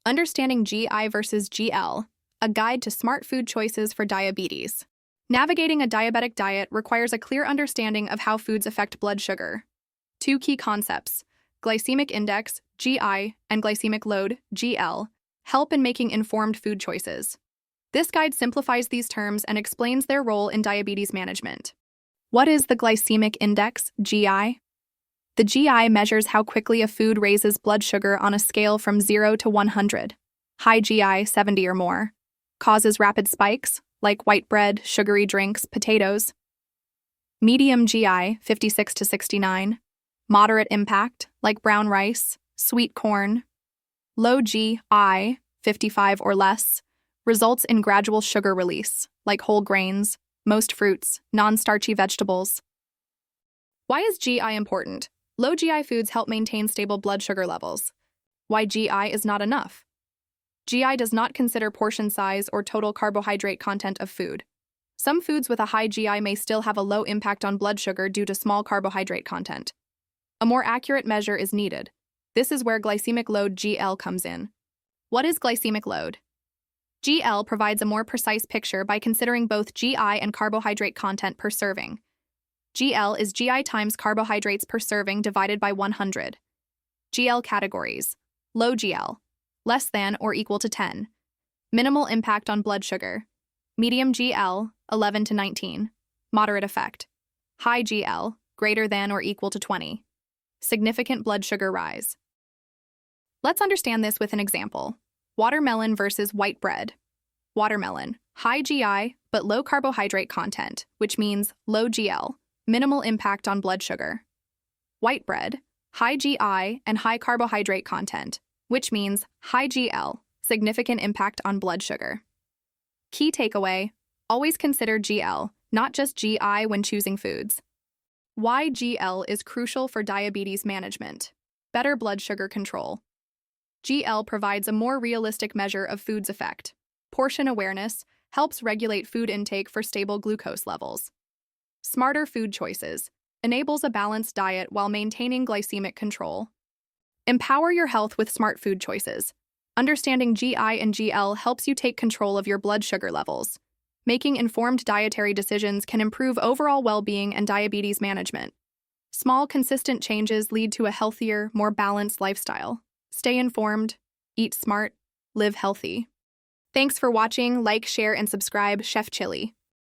Understanding GI versus GL, a guide to smart food choices for diabetes. Navigating a diabetic diet requires a clear understanding of how foods affect blood sugar. Two key concepts, glycemic index, GI, and glycemic load, GL, help in making informed food choices. This guide simplifies these terms and explains their role in diabetes management. What is the glycemic index, GI? The GI measures how quickly a food raises blood sugar on a scale from 0 to 100. High GI, 70 or more, causes rapid spikes, like white bread, sugary drinks, potatoes. Medium GI, 56 to 69, moderate impact, like brown rice, sweet corn. Low GI, 55 or less, results in gradual sugar release, like whole grains, most fruits, non-starchy vegetables. Why is GI important? Low GI foods help maintain stable blood sugar levels. Why GI is not enough? GI does not consider portion size or total carbohydrate content of food. Some foods with a high GI may still have a low impact on blood sugar due to small carbohydrate content. A more accurate measure is needed. This is where glycemic load GL comes in. What is glycemic load? GL provides a more precise picture by considering both GI and carbohydrate content per serving. GL is GI times carbohydrates per serving divided by 100. GL categories: low GL, less than or equal to 10. Minimal impact on blood sugar. Medium GL, 11 to 19. Moderate effect. High GL, greater than or equal to 20. Significant blood sugar rise. Let's understand this with an example. Watermelon versus white bread. Watermelon, high GI but low carbohydrate content, which means low GL, minimal impact on blood sugar. White bread, high GI and high carbohydrate content, which means high GL, significant impact on blood sugar. Key takeaway: always consider GL, not just GI when choosing foods. Why GL is crucial for diabetes management. Better blood sugar control. GL provides a more realistic measure of food's effect. Portion awareness helps regulate food intake for stable glucose levels. Smarter food choices enables a balanced diet while maintaining glycemic control. Empower your health with smart food choices. Understanding GI and GL helps you take control of your blood sugar levels. Making informed dietary decisions can improve overall well-being and diabetes management. Small, consistent changes lead to a healthier, more balanced lifestyle. Stay informed, eat smart, live healthy. Thanks for watching. Like, share, and subscribe. Chef Chili.